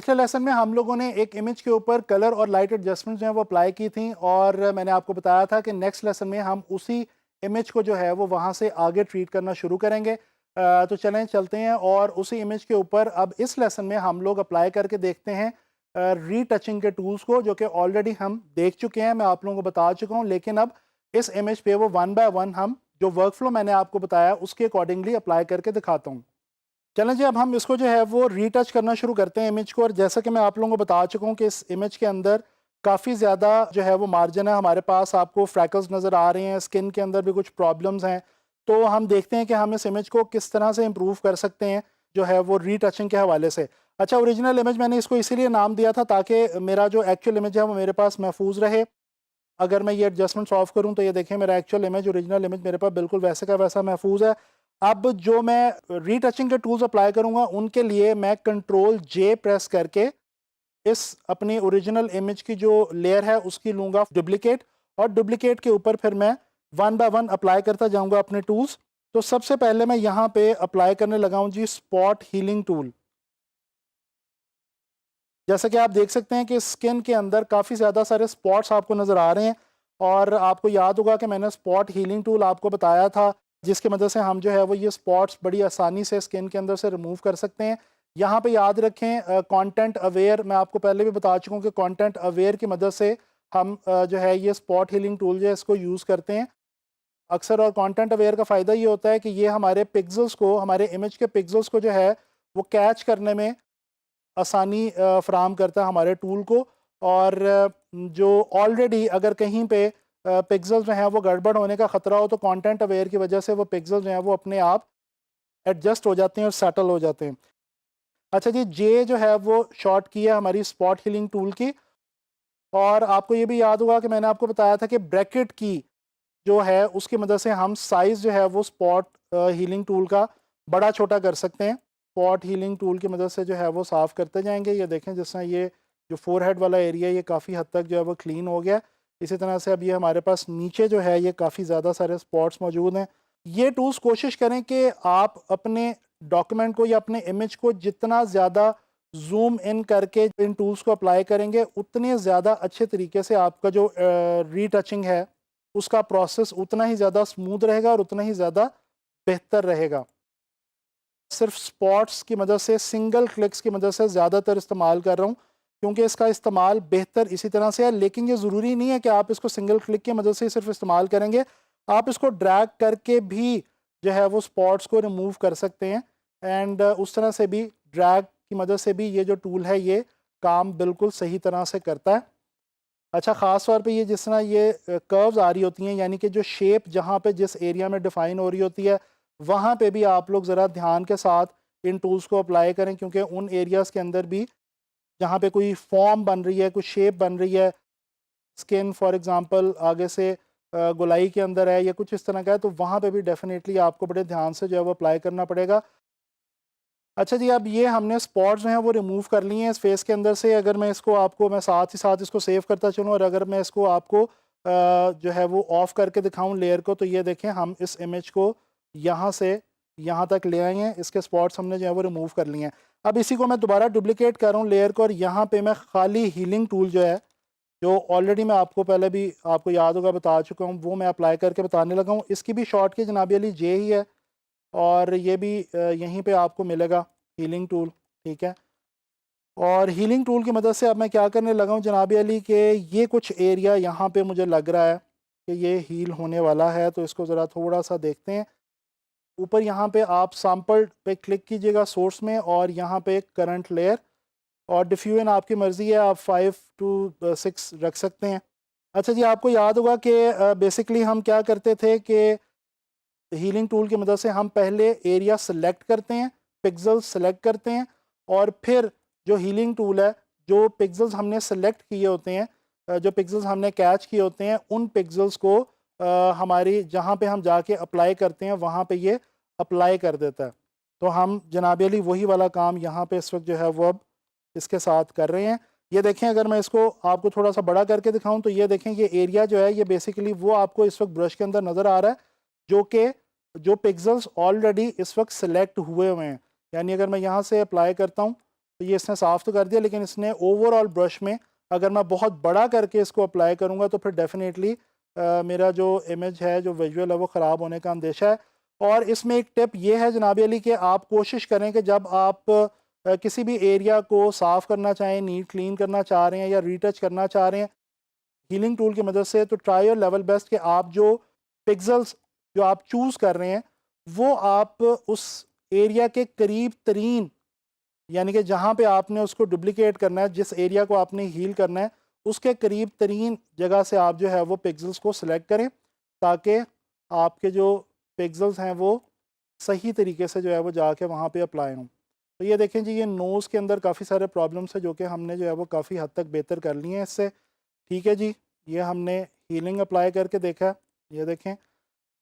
पिछले लेसन में हम लोगों ने एक इमेज के ऊपर कलर और लाइट एडजस्टमेंट जो है वो अप्लाई की थी, और मैंने आपको बताया था कि नेक्स्ट लेसन में हम उसी इमेज को जो है वो वहाँ से आगे ट्रीट करना शुरू करेंगे। तो चलें चलते हैं और उसी इमेज के ऊपर अब इस लेसन में हम लोग अप्लाई करके देखते हैं रीटचिंग के टूल्स को, जो कि ऑलरेडी हम देख चुके हैं, मैं आप लोगों को बता चुका हूँ। लेकिन अब इस इमेज पे वो वन बाय वन हम जो वर्क फ्लो मैंने आपको बताया उसके अकॉर्डिंगली अप्लाई करके दिखाता हूँ। चलें जी, अब हम इसको जो है वो रीटच करना शुरू करते हैं इमेज को। और जैसा कि मैं आप लोगों को बता चुका हूँ कि इस इमेज के अंदर काफ़ी ज़्यादा जो है वो मार्जिन है हमारे पास, आपको फ्रैकल्स नज़र आ रहे हैं, स्किन के अंदर भी कुछ प्रॉब्लम्स हैं। तो हम देखते हैं कि हम इस इमेज को किस तरह से इम्प्रूव कर सकते हैं जो है वो रीटचिंग के हवाले से। अच्छा, ओरिजिनल इमेज मैंने इसको इसीलिए नाम दिया था ताकि मेरा जो एक्चुअल इमेज है वो मेरे पास महफूज रहे। अगर मैं ये एडजस्टमेंट ऑफ करूं तो ये देखें मेरा एक्चुअल इमेज, ओरिजिनल इमेज मेरे पास बिल्कुल वैसे का वैसा महफूज है। अब जो मैं रीटचिंग के टूल्स अप्लाई करूंगा उनके लिए मैं कंट्रोल जे प्रेस करके इस अपनी ओरिजिनल इमेज की जो लेयर है उसकी लूंगा डुप्लीकेट, और डुप्लीकेट के ऊपर फिर मैं वन बाय वन अप्लाई करता जाऊंगा अपने टूल्स। तो सबसे पहले मैं यहाँ पे अप्लाई करने लगा हूँ जी स्पॉट हीलिंग टूल। जैसा कि आप देख सकते हैं कि स्किन के अंदर काफ़ी ज़्यादा सारे स्पॉट्स आपको नज़र आ रहे हैं, और आपको याद होगा कि मैंने स्पॉट हीलिंग टूल आपको बताया था जिसकी मदद से हम जो है वो ये स्पॉट्स बड़ी आसानी से स्किन के अंदर से रिमूव कर सकते हैं। यहाँ पे याद रखें कंटेंट अवेयर, मैं आपको पहले भी बता चुका हूँ कि कंटेंट अवेयर की मदद से हम जो है ये स्पॉट हीलिंग टूल जो है इसको यूज़ करते हैं अक्सर। और कंटेंट अवेयर का फ़ायदा ये होता है कि ये हमारे पिक्सल्स को, हमारे इमेज के पिक्सल्स को जो है वो कैच करने में आसानी फ़राहम करता है हमारे टूल को। और जो ऑलरेडी अगर कहीं पे पिक्सेल्स जो हैं वो गड़बड़ होने का ख़तरा हो तो कंटेंट अवेयर की वजह से वो पिक्सेल्स जो हैं वो अपने आप एडजस्ट हो जाते हैं और सेटल हो जाते हैं। अच्छा जी, जे जो है वो शॉर्ट की है हमारी स्पॉट हीलिंग टूल की। और आपको ये भी याद होगा कि मैंने आपको बताया था कि ब्रैकेट की जो है उसकी मदद से हम साइज़ जो है वो स्पॉट हीलिंग टूल का बड़ा छोटा कर सकते हैं। स्पॉट हीलिंग टूल की मदद से जो है वो साफ़ करते जाएंगे। ये देखें जिस तरह ये जो फोरहेड वाला एरिया ये काफ़ी हद तक जो है वो क्लीन हो गया। इसी तरह से अब ये हमारे पास नीचे जो है ये काफ़ी ज़्यादा सारे स्पॉट्स मौजूद हैं। ये टूल्स कोशिश करें कि आप अपने डॉक्यूमेंट को या अपने इमेज को जितना ज़्यादा जूम इन करके इन टूल्स को अप्लाई करेंगे उतने ज़्यादा अच्छे तरीके से आपका जो रीटचिंग है उसका प्रोसेस उतना ही ज़्यादा स्मूथ रहेगा और उतना ही ज़्यादा बेहतर रहेगा। सिर्फ स्पॉट्स की मदद से, सिंगल क्लिक्स की मदद से ज़्यादातर इस्तेमाल कर रहा हूँ क्योंकि इसका इस्तेमाल बेहतर इसी तरह से है। लेकिन ये ज़रूरी नहीं है कि आप इसको सिंगल क्लिक की मदद से ही सिर्फ इस्तेमाल करेंगे, आप इसको ड्रैग करके भी जो है वो स्पॉट्स को रिमूव कर सकते हैं। एंड उस तरह से भी ड्रैग की मदद से भी ये जो टूल है ये काम बिल्कुल सही तरह से करता है। अच्छा, ख़ास तौर पे ये जिस तरह ये कर्व्स आ रही होती हैं, यानी कि जो शेप जहाँ पे जिस एरिया में डिफ़ाइन हो रही होती है वहाँ पे भी आप लोग ज़रा ध्यान के साथ इन टूल्स को अप्लाई करें, क्योंकि उन एरियाज़ के अंदर भी जहाँ पे कोई फॉर्म बन रही है, कोई शेप बन रही है, स्किन फॉर एग्ज़ाम्पल आगे से गोलाई के अंदर है या कुछ इस तरह का है, तो वहाँ पे भी डेफ़िनेटली आपको बड़े ध्यान से जो है वो अप्लाई करना पड़ेगा। अच्छा जी, अब ये हमने स्पॉट्स जो हैं वो रिमूव कर लिए हैं इस फेस के अंदर से। अगर मैं इसको आपको, मैं साथ ही साथ इसको सेव करता चलूँ और अगर मैं इसको आपको जो है वो ऑफ़ करके दिखाऊँ लेयर को, तो ये देखें हम इस इमेज को यहाँ से यहाँ तक ले आए हैं, इसके स्पॉट्स हमने जो है वो रिमूव कर लिए हैं। अब इसी को मैं दोबारा डुप्लिकेट कर रहा हूँ लेयर को, और यहाँ पे मैं खाली हीलिंग टूल जो है, जो ऑलरेडी मैं आपको पहले भी आपको याद होगा बता चुका हूँ, वो मैं अप्लाई करके बताने लगा हूँ। इसकी भी शॉर्ट की जनाबी अली जे ही है, और ये भी यहीं पे आपको मिलेगा हीलिंग टूल, ठीक है। और हीलिंग टूल की मदद से अब मैं क्या करने लगा हूँ जनाब अली के ये कुछ एरिया यहाँ पे मुझे लग रहा है कि ये हील होने वाला है, तो इसको ज़रा थोड़ा सा देखते हैं। ऊपर यहाँ पे आप सैंपल पे क्लिक कीजिएगा सोर्स में, और यहाँ पे करंट लेयर और डिफ्यूजन आपकी मर्ज़ी है, आप 5 to 6 रख सकते हैं। अच्छा जी, आपको याद होगा कि बेसिकली हम क्या करते थे कि हीलिंग टूल की मदद से हम पहले एरिया सेलेक्ट करते हैं, पिक्सेल सेलेक्ट करते हैं, और फिर जो हीलिंग टूल है, जो पिक्सेल्स हमने सेलेक्ट किए होते हैं, जो पिक्सेल्स हमने कैच किए होते हैं, उन पिक्सेल्स को हमारी जहाँ पे हम जाके अप्लाई करते हैं वहाँ पे ये अप्लाई कर देता है। तो हम जनाब अली वही वाला काम यहाँ पे इस वक्त जो है वो अब इसके साथ कर रहे हैं। ये देखें, अगर मैं इसको आपको थोड़ा सा बड़ा करके दिखाऊं तो ये देखें ये एरिया जो है ये बेसिकली वो आपको इस वक्त ब्रश के अंदर नज़र आ रहा है जो कि जो पिक्सेल्स ऑलरेडी इस वक्त सेलेक्ट हुए हुए हैं। यानी अगर मैं यहाँ से अप्लाई करता हूँ तो ये इसने साफ़ तो कर दिया, लेकिन इसने ओवरऑल ब्रश में अगर मैं बहुत बड़ा करके इसको अप्लाई करूँगा तो फिर डेफिनेटली मेरा जो इमेज है, जो विजुअल है, वो ख़राब होने का अंदेशा है। और इसमें एक टिप ये है जनाब अली कि आप कोशिश करें कि जब आप किसी भी एरिया को साफ़ करना चाहें, नीट क्लीन करना चाह रहे हैं या रीटच करना चाह रहे हैं हीलिंग टूल की मदद से, तो ट्राई योर लेवल बेस्ट कि आप जो पिक्सेल्स जो आप चूज़ कर रहे हैं वो आप उस एरिया के करीब तरीन, यानी कि जहाँ पे आपने उसको डुप्लिकेट करना है, जिस एरिया को आपने हील करना है, उसके करीब तरीन जगह से आप जो है वो पिक्सेल्स को सिलेक्ट करें, ताकि आपके जो पिक्सेल्स हैं वो सही तरीके से जो है वो जाके वहाँ पे अप्लाई हों। तो ये देखें जी, ये नोज़ के अंदर काफ़ी सारे प्रॉब्लम्स हैं जो कि हमने जो है वो काफ़ी हद तक बेहतर कर लिए हैं इससे। ठीक है जी, ये हमने हीलिंग अप्लाई करके देखा। ये देखें,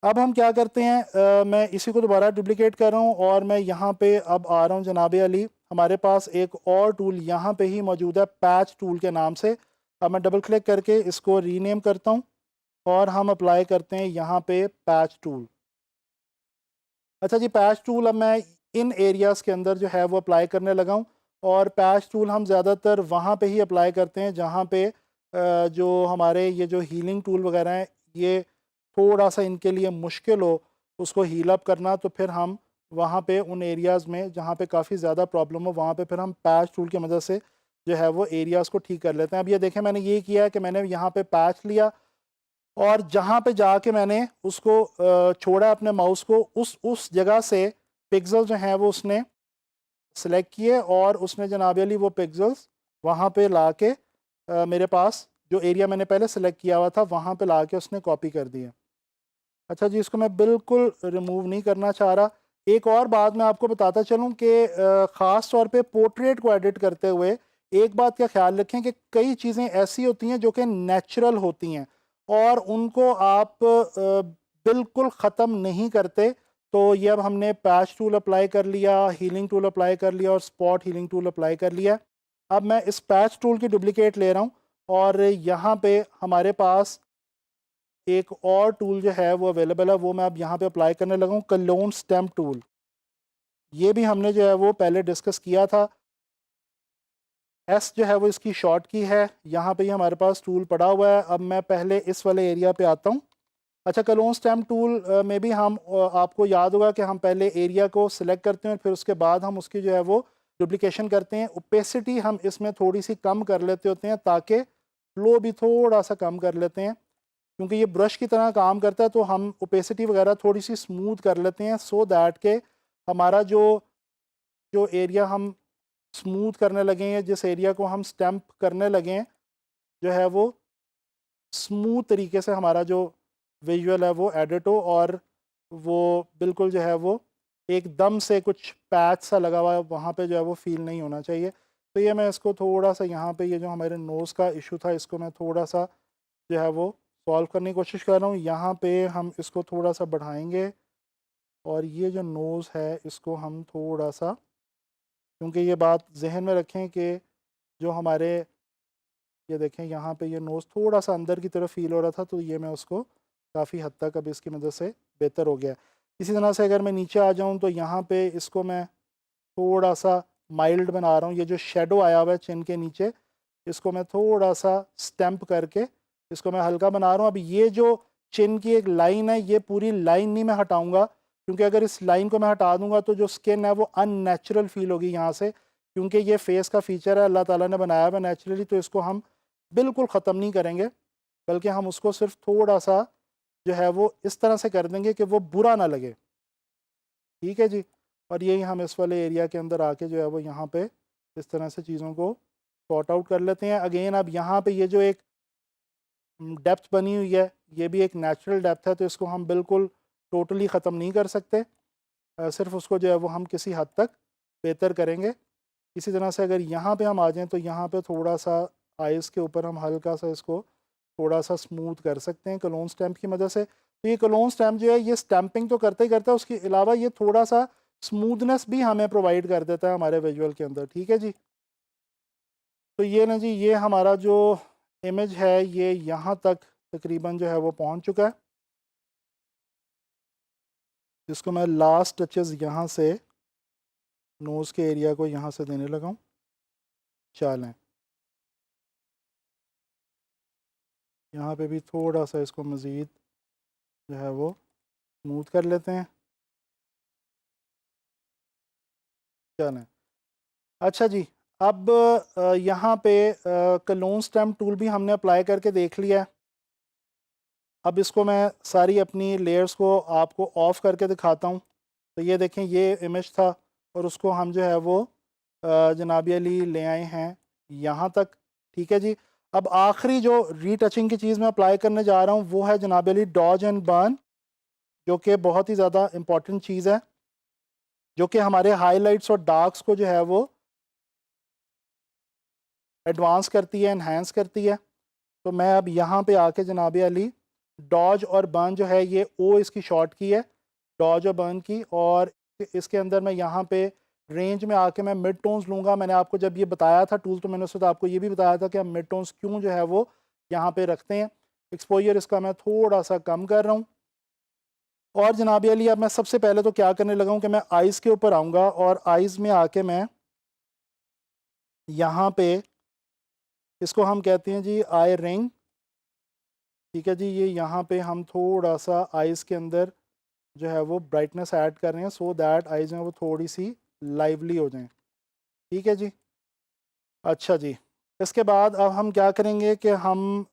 अब हम क्या करते हैं, मैं इसी को दोबारा डुप्लिकेट कर रहा हूँ और मैं यहाँ पे अब आ रहा हूँ जनाब अली, हमारे पास एक और टूल यहाँ पे ही मौजूद है पैच टूल के नाम से। अब मैं डबल क्लिक करके इसको रीनेम करता हूँ और हम अप्लाई करते हैं यहाँ पे पैच टूल। अच्छा जी, पैच टूल अब मैं इन एरियाज़ के अंदर जो है वो अप्लाई करने लगा हूँ। और पैच टूल हम ज़्यादातर वहाँ पे ही अप्लाई करते हैं जहाँ पे जो हमारे ये जो हीलिंग टूल वगैरह हैं, ये थोड़ा सा इनके लिए मुश्किल हो उसको हील अप करना, तो फिर हम वहाँ पे उन एरियाज़ में जहाँ पे काफ़ी ज़्यादा प्रॉब्लम हो, वहाँ पे फिर हम पैच टूल की मदद से जो है वो एरियाज़ को ठीक कर लेते हैं। अब ये देखें, मैंने ये किया है कि मैंने यहाँ पे पैच लिया और जहाँ पे जाके मैंने उसको छोड़ा अपने माउस को, उस जगह से पिक्सल जो हैं वो उसने सेलेक्ट किए और उसने जनाब अली वो पिक्सल्स वहाँ पे ला के मेरे पास जो एरिया मैंने पहले सेलेक्ट किया हुआ था वहाँ पे ला के उसने कॉपी कर दिया। अच्छा जी, इसको मैं बिल्कुल रिमूव नहीं करना चाह रहा। एक और बात मैं आपको बताता चलूँ कि ख़ास तौर पे पोर्ट्रेट को एडिट करते हुए एक बात का ख्याल रखें कि कई चीज़ें ऐसी होती हैं जो कि नेचुरल होती हैं और उनको आप बिल्कुल ख़त्म नहीं करते। तो ये अब हमने पैच टूल अप्लाई कर लिया, हीलिंग टूल अप्लाई कर लिया और स्पॉट हीलिंग टूल अप्लाई कर लिया। अब मैं इस पैच टूल की डुप्लिकेट ले रहा हूँ और यहाँ पे हमारे पास एक और टूल जो है वो अवेलेबल है, वो मैं अब यहाँ पे अप्लाई करने लगा हूँ, कलोन स्टैम्प टूल। ये भी हमने जो है वो पहले डिस्कस किया था। एस जो है वो इसकी शॉर्ट की है। यहाँ पे ही हमारे पास टूल पड़ा हुआ है। अब मैं पहले इस वाले एरिया पे आता हूँ। अच्छा, कलोन स्टैम्प टूल में भी हम आपको याद होगा कि हम पहले एरिया को सिलेक्ट करते हैं, फिर उसके बाद हम उसकी जो है वो डुप्लिकेशन करते हैं। ओपेसिटी हम इसमें थोड़ी सी कम कर लेते होते हैं ताकि फ्लो भी थोड़ा सा कम कर लेते हैं, क्योंकि ये ब्रश की तरह काम करता है। तो हम ओपेसिटी वगैरह थोड़ी सी स्मूथ कर लेते हैं सो दैट के हमारा जो जो एरिया हम स्मूथ करने लगे हैं, जिस एरिया को हम स्टैम्प करने लगे हैं, जो है वो स्मूथ तरीके से हमारा जो विजुअल है वो एडिट हो और वो बिल्कुल जो है वो एकदम से कुछ पैच सा लगा हुआ है वहाँ पे जो है वो फील नहीं होना चाहिए। तो ये मैं इसको थोड़ा सा यहाँ पे ये जो हमारे नोज़ का इशू था इसको मैं थोड़ा सा जो है वो सॉल्व करने की कोशिश कर रहा हूँ। यहाँ पे हम इसको थोड़ा सा बढ़ाएंगे और ये जो नोज़ है इसको हम थोड़ा सा, क्योंकि ये बात जहन में रखें कि जो हमारे ये देखें यहाँ पे ये नोज़ थोड़ा सा अंदर की तरफ फील हो रहा था, तो ये मैं उसको काफ़ी हद तक अब इसकी मदद से बेहतर हो गया। इसी तरह से अगर मैं नीचे आ जाऊँ तो यहाँ पे इसको मैं थोड़ा सा माइल्ड बना रहा हूँ। ये जो शेडो आया हुआ है चिन के नीचे, इसको मैं थोड़ा सा स्टैम्प करके इसको मैं हल्का बना रहा हूँ। अब ये जो चिन की एक लाइन है, ये पूरी लाइन नहीं मैं हटाऊँगा, क्योंकि अगर इस लाइन को मैं हटा दूँगा तो जो स्किन है वो अननेचुरल फील होगी यहाँ से। क्योंकि ये फेस का फ़ीचर है, अल्लाह ताला ने बनाया हुआ नेचुरली, तो इसको हम बिल्कुल ख़त्म नहीं करेंगे, बल्कि हम उसको सिर्फ थोड़ा सा जो है वो इस तरह से कर देंगे कि वो बुरा ना लगे। ठीक है जी। और यही हम इस वाले एरिया के अंदर आके जो है वो यहाँ पे इस तरह से चीज़ों को सॉर्ट आउट कर लेते हैं। अगेन अब यहाँ पे ये जो एक डेप्थ बनी हुई है, ये भी एक नेचुरल डेप्थ है, तो इसको हम बिल्कुल टोटली ख़त्म नहीं कर सकते। सिर्फ उसको जो है वो हम किसी हद तक बेहतर करेंगे। इसी तरह से अगर यहाँ पे हम आ जाएँ तो यहाँ पे थोड़ा सा आइज़ के ऊपर हम हल्का सा इसको थोड़ा सा स्मूथ कर सकते हैं कलोन स्टैम्प की मदद से। तो ये कलोन स्टैम्प जो है ये स्टैम्पिंग तो करता ही करता है, उसके अलावा ये थोड़ा सा स्मूथनेस भी हमें प्रोवाइड कर देता है हमारे विजुअल के अंदर। ठीक है जी। तो ये ना जी, ये हमारा जो इमेज है ये यहाँ तक तकरीबन जो है वो पहुँच चुका है, जिसको मैं लास्ट टचेस यहाँ से नोज़ के एरिया को यहाँ से देने लगा हूँ। चलें, यहाँ पे भी थोड़ा सा इसको मज़ीद जो है वो स्मूथ कर लेते हैं। चलें, अच्छा जी, अब यहाँ पे क्लोन स्टैम्प टूल भी हमने अप्लाई करके देख लिया है। अब इसको मैं सारी अपनी लेयर्स को आपको ऑफ करके दिखाता हूँ। तो ये देखें, ये इमेज था और उसको हम जो है वो जनाब अली ले आए हैं यहाँ तक। ठीक है जी। अब आखिरी जो रीटचिंग की चीज़ मैं अप्लाई करने जा रहा हूँ वो है जनाब अली डॉज एंड बर्न, जो कि बहुत ही ज़्यादा इम्पॉर्टेंट चीज़ है, जो कि हमारे हाईलाइट्स और डार्क्स को जो है वो एडवांस करती है, इन्हेंस करती है। तो मैं अब यहाँ पे आके जनाब अली डॉज और बर्न जो है, ये ओ इसकी शॉर्ट की है, डॉज और बर्न की, और इसके अंदर मैं यहाँ पे रेंज में आके मैं मिड टोन्स लूँगा। मैंने आपको जब ये बताया था टूल, तो मैंने उससे तो आपको ये भी बताया था कि हम मिड टोन्स क्यों जो है वो यहाँ पे रखते हैं। एक्सपोजर इसका मैं थोड़ा सा कम कर रहा हूँ। और जनाब अली अब मैं सबसे पहले तो क्या करने लगा हूँ कि मैं आइज़ के ऊपर आऊँगा और आइज़ में आके मैं यहाँ पे इसको हम कहते हैं जी आई रिंग। ठीक है जी, ये यहाँ पे हम थोड़ा सा आइज़ के अंदर जो है वो ब्राइटनेस ऐड कर रहे हैं, सो दैट आइज़ में वो थोड़ी सी लाइवली हो जाएं। ठीक है जी। अच्छा जी, इसके बाद अब हम क्या करेंगे कि हम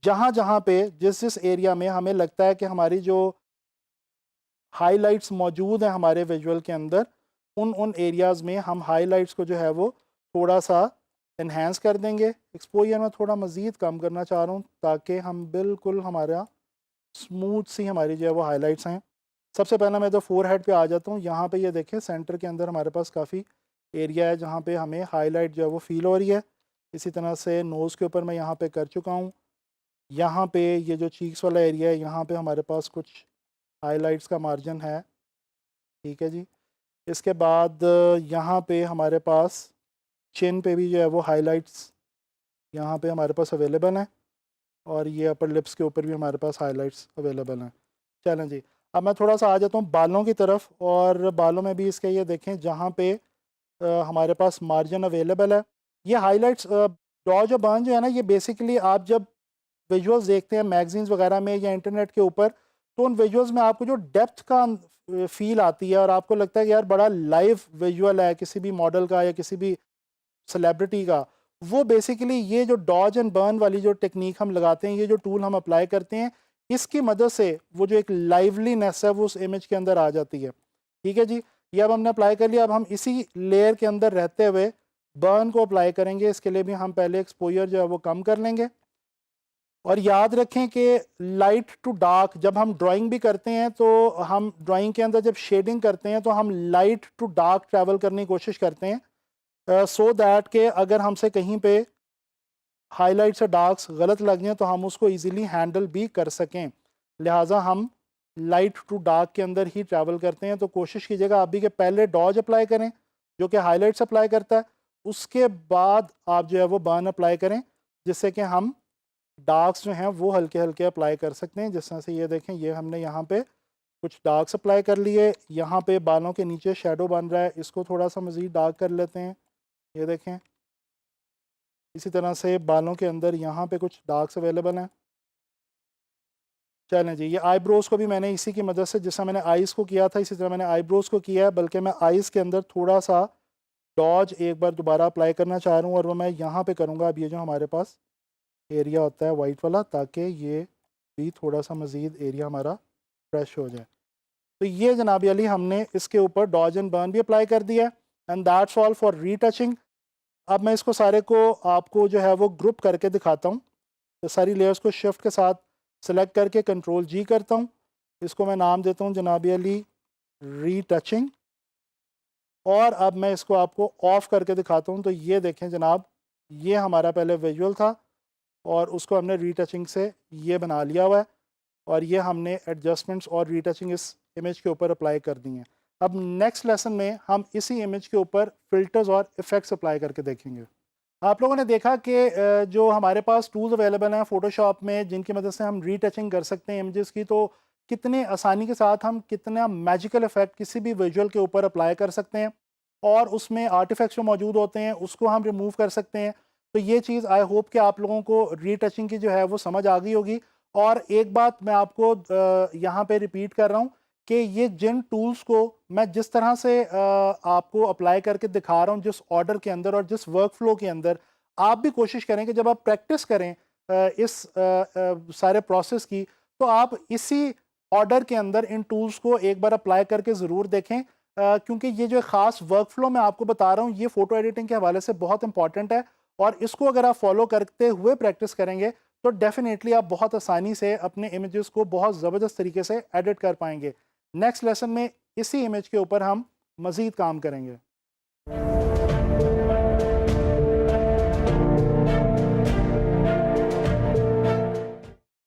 जहाँ जहाँ पे जिस जिस एरिया में हमें लगता है कि हमारी जो हाइलाइट्स मौजूद हैं हमारे विजुअल के अंदर, उन उन एरियाज़ में हम हाइलाइट्स को जो है वो थोड़ा सा इन्हेंस कर देंगे। एक्सपोजर में थोड़ा मज़ीद कम करना चाह रहा हूँ ताकि हम बिल्कुल हमारा स्मूथ सी हमारी जो है वो हाइलाइट्स हैं। सबसे पहले मैं तो फोरहेड पे आ जाता हूँ। यहाँ पे ये देखें, सेंटर के अंदर हमारे पास काफ़ी एरिया है जहाँ पे हमें हाईलाइट जो है वो फील हो रही है। इसी तरह से नोज़ के ऊपर मैं यहाँ पे कर चुका हूँ। यहाँ पे ये जो चीक्स वाला एरिया है, यहाँ पे हमारे पास कुछ हाइलाइट्स का मार्जिन है। ठीक है जी। इसके बाद यहाँ पे हमारे पास चिन पे भी जो है वो हाइलाइट्स यहाँ पे हमारे पास अवेलेबल हैं, और ये अपर लिप्स के ऊपर भी हमारे पास हाइलाइट्स अवेलेबल हैं। चलें जी, अब मैं थोड़ा सा आ जाता हूँ बालों की तरफ, और बालों में भी इसके ये देखें जहाँ पे हमारे पास मार्जिन अवेलेबल है। ये हाइलाइट्स डॉज और बर्न जो है ना, ये बेसिकली आप जब विजुअल्स देखते हैं मैगजीन्स वगैरह में या इंटरनेट के ऊपर, तो उन विजुअल्स में आपको जो डेप्थ का फील आती है और आपको लगता है कि यार बड़ा लाइव विजुअल है किसी भी मॉडल का या किसी भी सेलिब्रिटी का, वो बेसिकली ये जो डॉज एंड बर्न वाली जो टेक्निक हम लगाते हैं, ये जो टूल हम अप्लाई करते हैं, इसकी मदद से वो जो एक लाइवलीनेस है वो उस इमेज के अंदर आ जाती है। ठीक है जी। ये अब हमने अप्लाई कर लिया। अब हम इसी लेयर के अंदर रहते हुए बर्न को अप्लाई करेंगे। इसके लिए भी हम पहले एक्सपोजर जो है वो कम कर लेंगे। और याद रखें कि लाइट टू डार्क जब हम ड्राइंग भी करते हैं, तो हम ड्राइंग के अंदर जब शेडिंग करते हैं तो हम लाइट टू डार्क ट्रैवल करने की कोशिश करते हैं, सो दैट के अगर हमसे कहीं पे हाइलाइट्स और डार्क्स गलत लग जाएं तो हम उसको इजीली हैंडल भी कर सकें। लिहाजा हम लाइट टू डार्क के अंदर ही ट्रैवल करते हैं। तो कोशिश कीजिएगा आप भी कि पहले डॉज अप्लाई करें जो कि हाइलाइट्स अप्लाई करता है, उसके बाद आप जो है वो बर्न अप्लाई करें, जिससे कि हम डार्क्स जो हैं वो हल्के हल्के अप्लाई कर सकते हैं। जिस तरह से ये देखें, ये हमने यहाँ पे कुछ डार्क्स अप्लाई कर लिए। यहाँ पे बालों के नीचे शेडो बन रहा है, इसको थोड़ा सा मज़ीद डार्क कर लेते हैं। ये देखें, इसी तरह से बालों के अंदर यहाँ पे कुछ डार्क्स अवेलेबल हैं। चलें जी, ये आईब्रोज़ को भी मैंने इसी की मदद से, जिस तरह मैंने आइज़ को किया था इसी तरह मैंने आईब्रोज़ को किया है, बल्कि मैं आइज़ के अंदर थोड़ा सा डॉज एक बार दोबारा अप्लाई करना चाह रहा हूँ, और वो मैं यहाँ पे करूँगा। अब ये जो हमारे पास एरिया होता है वाइट वाला, ताकि ये भी थोड़ा सा मज़ीद एरिया हमारा फ्रेश हो जाए। तो ये जनाब अली हमने इसके ऊपर डॉज एंड बर्न भी अप्लाई कर दिया है। And that's all for retouching. अब मैं इसको सारे को आपको जो है वो ग्रुप करके दिखाता हूँ। तो सारी लेयर्स को शिफ्ट के साथ सेलेक्ट करके कंट्रोल जी करता हूँ। इसको मैं नाम देता हूँ जनाब अली रीटचिंग, और अब मैं इसको आपको ऑफ करके दिखाता हूँ। तो ये देखें जनाब, ये हमारा पहले विजुअल था और उसको हमने रीटचिंग से ये बना लिया हुआ है, और ये हमने एडजस्टमेंट्स और रीटचिंग इस इमेज के ऊपर अप्लाई कर दी हैं। अब नेक्स्ट लेसन में हम इसी इमेज के ऊपर फिल्टर्स और इफ़ेक्ट्स अप्लाई करके देखेंगे। आप लोगों ने देखा कि जो हमारे पास टूल्स अवेलेबल हैं फ़ोटोशॉप में, जिनकी मदद से हम रीटचिंग कर सकते हैं इमेजेस की, तो कितने आसानी के साथ हम कितना मैजिकल इफ़ेक्ट किसी भी विजुअल के ऊपर अप्लाई कर सकते हैं। और उसमें आर्टिफैक्ट्स जो मौजूद होते हैं उसको हम रिमूव कर सकते हैं। तो ये चीज़ आई होप कि आप लोगों को रीटचिंग की जो है वो समझ आ गई होगी। और एक बात मैं आपको यहाँ पे रिपीट कर रहा हूँ कि ये जिन टूल्स को मैं जिस तरह से आपको अप्लाई करके दिखा रहा हूँ जिस ऑर्डर के अंदर और जिस वर्क फ्लो के अंदर, आप भी कोशिश करें कि जब आप प्रैक्टिस करें इस सारे प्रोसेस की, तो आप इसी ऑर्डर के अंदर इन टूल्स को एक बार अप्लाई करके ज़रूर देखें। क्योंकि ये जो ख़ास वर्क फ्लो मैं आपको बता रहा हूँ ये फ़ोटो एडिटिंग के हवाले से बहुत इंपॉर्टेंट है, और इसको अगर आप फॉलो करते हुए प्रैक्टिस करेंगे तो डेफिनेटली आप बहुत आसानी से अपने इमेजेस को बहुत ज़बरदस्त तरीके से एडिट कर पाएंगे। नेक्स्ट लेसन में इसी इमेज के ऊपर हम मज़ीद काम करेंगे।